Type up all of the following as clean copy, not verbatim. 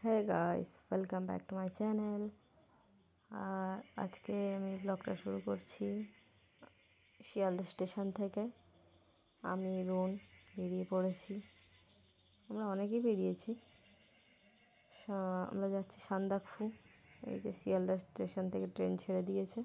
হ্যাঁ guys, welcome back to my channel. আর আজকে আমি ব্লগটা শুরু করছি শিয়ালদা স্টেশন থেকে। আমি রুন বেরিয়ে পড়েছি। আমরা অনেকেই বেরিয়েছি। আমরা যাচ্ছি সান্দাকফু। এই যে শিয়ালদা স্টেশন থেকে ট্রেন ছেড়ে দিয়েছে।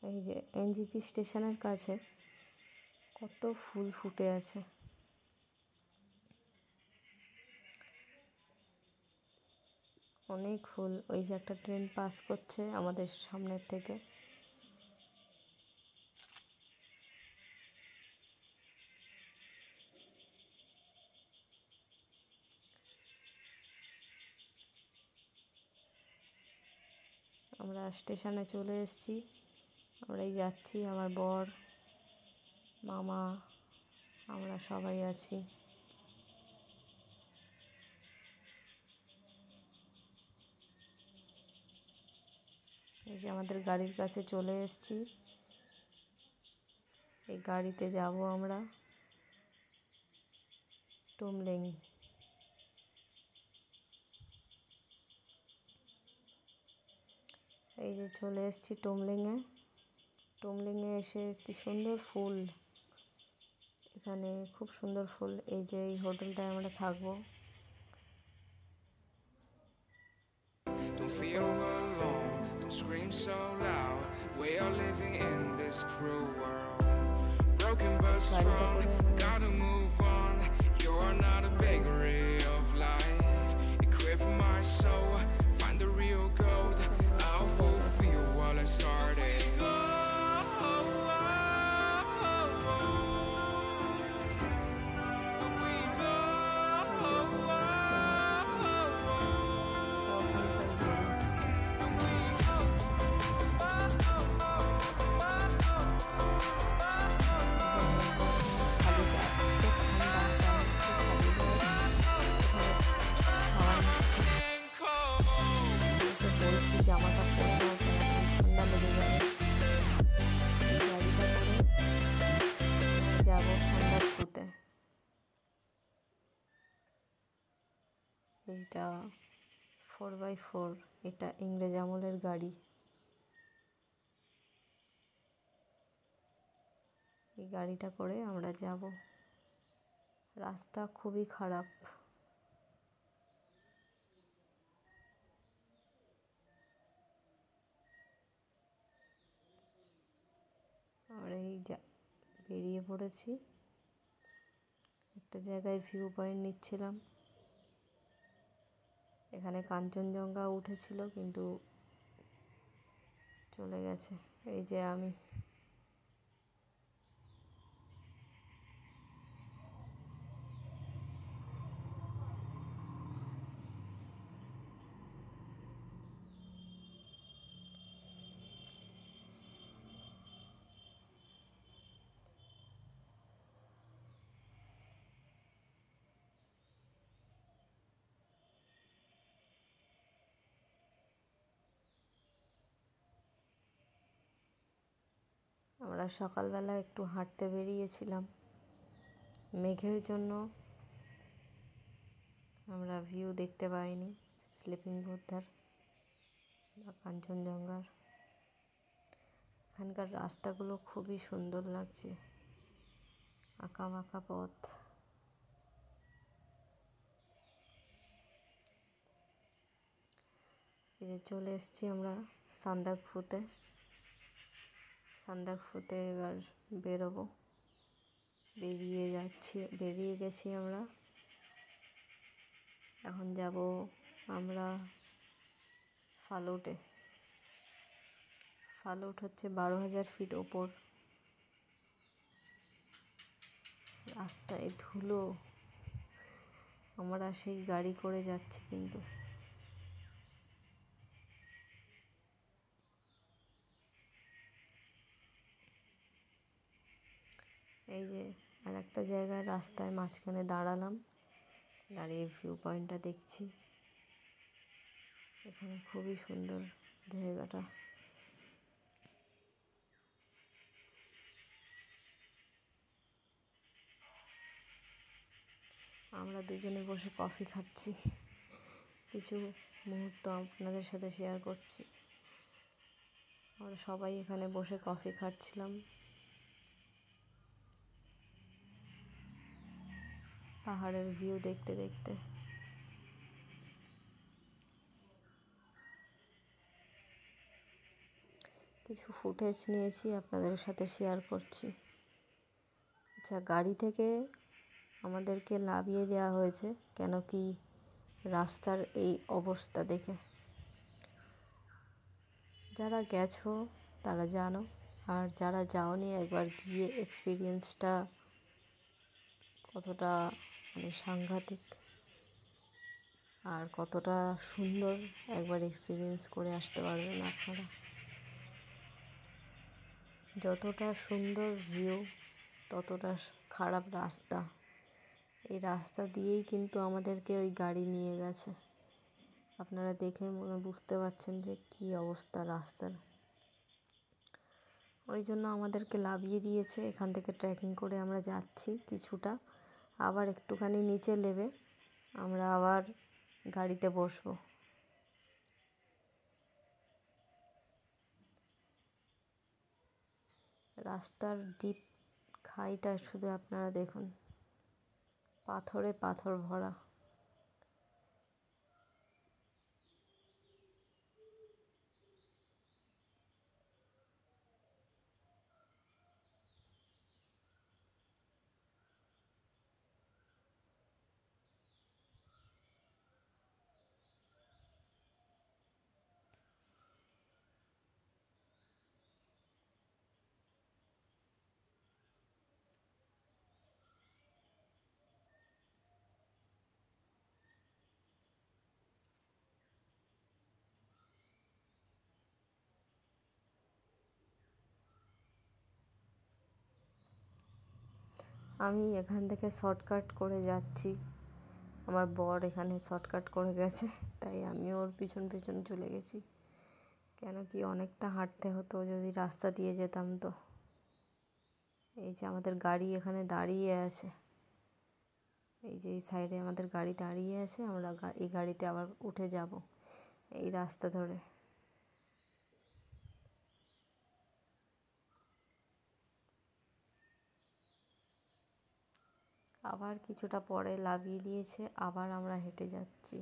এই যে এনজিপি স্টেশনের কাছে কত ফুল ফুটে আছে। অনেক ফুল। ওই যে একটা ট্রেন পাস করছে আমাদের সামনের থেকে। আমরা স্টেশনে চলে এসেছি। আমরাই যাচ্ছি, আমার বর, মামা, আমরা সবাই আছি। এই যে আমাদের গাড়ির কাছে চলে এসেছি। এই গাড়িতে যাব আমরা টুমলিং। এই যে চলে এসেছি টুমলিংয়ে এসে কি সুন্দর ফুল। এখানে খুব সুন্দর ফুল। এই যে এই হোটেলটায় আমরা থাকবো। Don't feel alone, don't scream so loud. We are living in this cruel world. Broken but strong, gotta move on. You're not a bakery of life. Equip my soul, find the real gold. I'll fulfill what I started. জামাটা পরে নাও, ঠান্ডা লেগে যাবে। গাড়িটা করে যাবো সান্দাকফুতে। এইটা 4x4, এটা ইংরেজ আমলের গাড়ি। এই গাড়িটা করে আমরা যাব। রাস্তা খুবই খারাপ। আমরা বেরিয়ে পড়েছি। একটা জায়গায় ভিউ পয়েন্ট নিচ্ছিলাম। এখানে কাঞ্চনজঙ্ঘা উঠেছিল কিন্তু চলে গেছে। এই যে আমি আমরা সকালবেলা একটু হাঁটতে বেরিয়েছিলাম। মেঘের জন্য আমরা ভিউ দেখতে পাইনি স্লিপিং বুদ্ধার বা কাঞ্চনজঙ্ঘার। এখানকার রাস্তাগুলো খুবই সুন্দর লাগছে, আঁকা বাঁকা পথ। এই যে চলে এসেছি আমরা সান্দাকফুতে এবার বেরোবো। বেরিয়ে গেছি আমরা। এখন যাব আমরা ফালুটে। ফালুট হচ্ছে 12,000 ফিট ওপর। রাস্তায় ধুলো। আমরা সেই গাড়ি করে যাচ্ছি কিন্তু। এই যে আর একটা জায়গায় রাস্তায় মাঝখানে দাঁড়ালাম, দাঁড়িয়ে ভিউ পয়েন্টটা দেখছি। এখানে খুবই সুন্দর জায়গাটা। আমরা দুজনে বসে কফি খাচ্ছি, কিছু মুহূর্ত আপনাদের সাথে শেয়ার করছি। আমরা সবাই এখানে বসে কফি খাচ্ছিলাম, পাহাড়ের ভিউ দেখতে দেখতে। কিছু ফুটেজ নিয়েছি, আপনাদের সাথে শেয়ার করছি। আচ্ছা, গাড়ি থেকে আমাদেরকে নামিয়ে দেওয়া হয়েছে কেন কি রাস্তার এই অবস্থা দেখে। যারা গেছো তারা জানো, আর যারা যাওনি একবার গিয়ে এক্সপিরিয়েন্সটা কতটা সাংঘাতিক আর কতটা সুন্দর একবার এক্সপিরিয়েন্স করে আসতে পারবেন আপনারা। যতটা সুন্দর ভিউ ততটা খারাপ রাস্তা। এই রাস্তা দিয়েই কিন্তু আমাদেরকে ওই গাড়ি নিয়ে গেছে। আপনারা দেখে বুঝতে পারছেন যে কী অবস্থা রাস্তার। ওই জন্য আমাদেরকে নামিয়ে দিয়েছে। এখান থেকে ট্রেকিং করে আমরা যাচ্ছি কিছুটা, আবার একটুখানি নিচে নেমে আমরা আবার গাড়িতে বসবো। রাস্তার ডিপ খাইটা শুধু আপনারা দেখুন, পাথরে পাথর ভরা। আমি এখান থেকে শর্টকাট করে যাচ্ছি, আমার বর এখানে শর্টকাট করে গেছে, তাই আমি ওর পিছন পিছন চলে গেছি। কেন কি অনেকটা হাঁটতে হতো যদি রাস্তা দিয়ে যেতাম তো। এই যে আমাদের গাড়ি এখানে দাঁড়িয়ে আছে, এই যে এই সাইডে আমাদের গাড়ি দাঁড়িয়ে আছে, আমরা এই গাড়িতে আবার উঠে যাব এই রাস্তা ধরে। আবার কিছুটা পরে নামিয়ে দিয়েছে, আবার আমরা হেঁটে যাচ্ছি।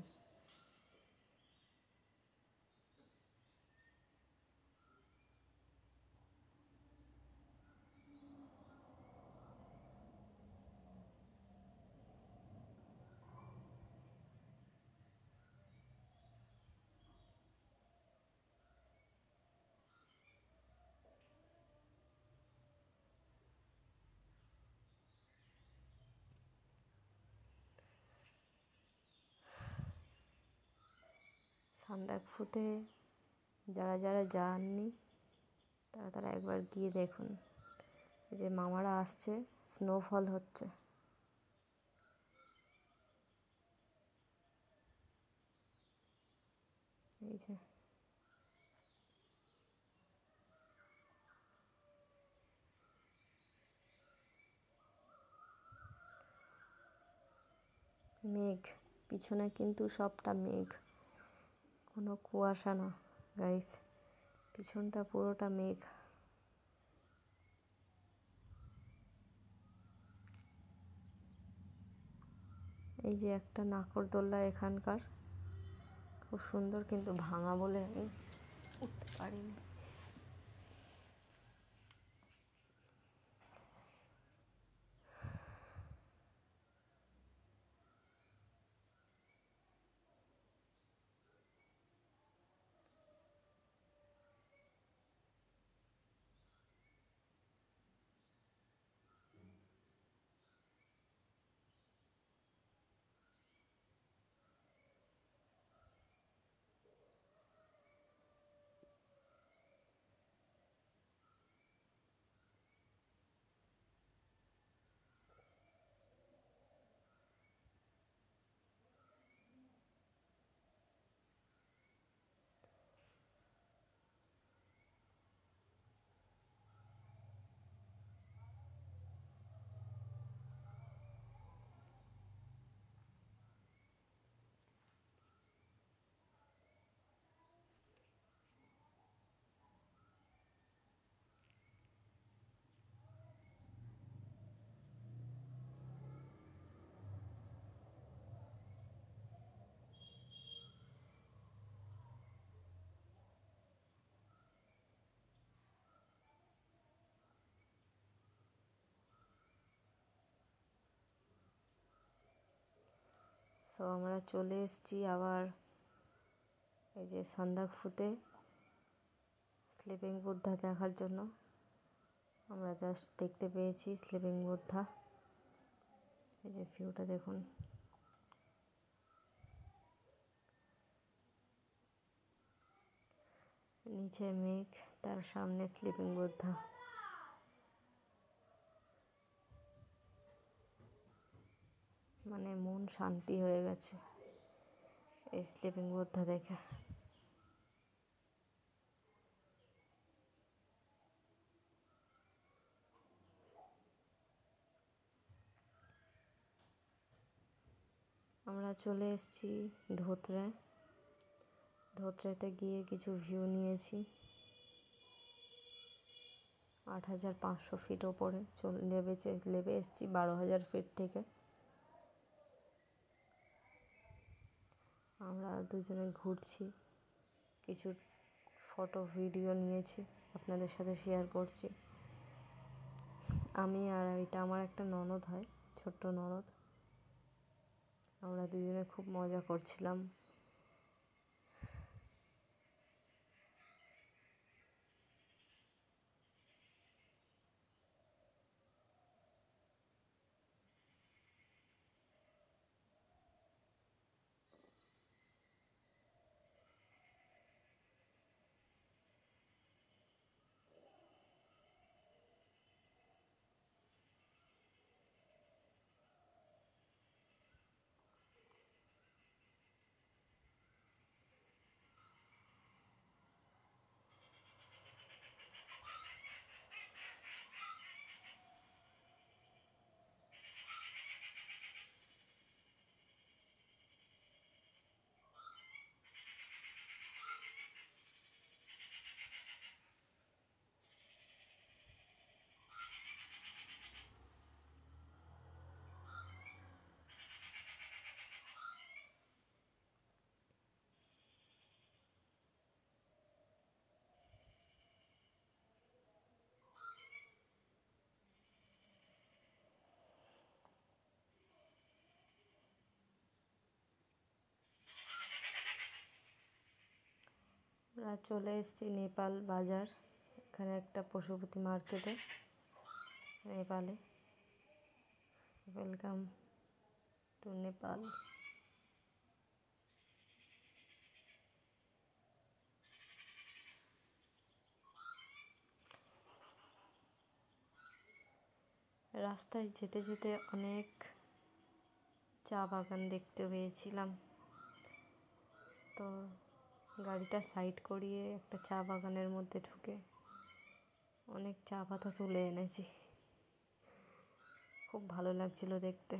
সান্দাকফুতে যারা যারা যাননি তারা একবার গিয়ে দেখুন। এই যে মামারা আসছে, স্নোফল হচ্ছে। এই যে মেঘ, পিছনে কিন্তু সবটা মেঘ, কোনো কুয়াশা না গাইস, পিছনটা পুরোটা মেঘ। এই যে একটা নাকরদোল্লা এখানকার, খুব সুন্দর, কিন্তু ভাঙা বলে আমি উঠতে পারিনি। তো আমরা চলে এসেছি আবার এই যে সান্দাকফুতে স্লিপিং বুদ্ধা দেখার জন্য। আমরা জাস্ট দেখতে পেয়েছি স্লিপিং বুদ্ধা। এই যে ভিউটা দেখুন। নিচে মেঘ, তার সামনে স্লিপিং বুদ্ধা। মানে মন শান্তি হয়ে গেছে এই স্লিপিং বুদ্ধা দেখে। আমরা চলে এসেছি ধোত্রেতে গিয়ে কিছু ভিউ নিয়েছি। 8,500 ফিট ওপরে নেমে এসেছি 12,000 ফিট থেকে। আমরা দুজনে ঘুরছি, কিছু ফটো ভিডিও নিয়েছি, আপনাদের সাথে শেয়ার করছি। আমি আর এটা আমার একটা ননদ হয়, ছোট্ট ননদ। আমরা দুজনে খুব মজা করছিলাম। আমরা চলে এসেছি নেপাল বাজার, এখানে একটা পশুপতি মার্কেটে, নেপালে। Welcome to Nepal. রাস্তায় যেতে যেতে অনেক চা বাগান দেখতে পেয়েছিলাম, তো গাড়িটা সাইড করিয়ে একটা চা বাগানের মধ্যে ঢুকে অনেক চা পাতা তুলে এনেছি। খুব ভালো লাগছিল দেখতে।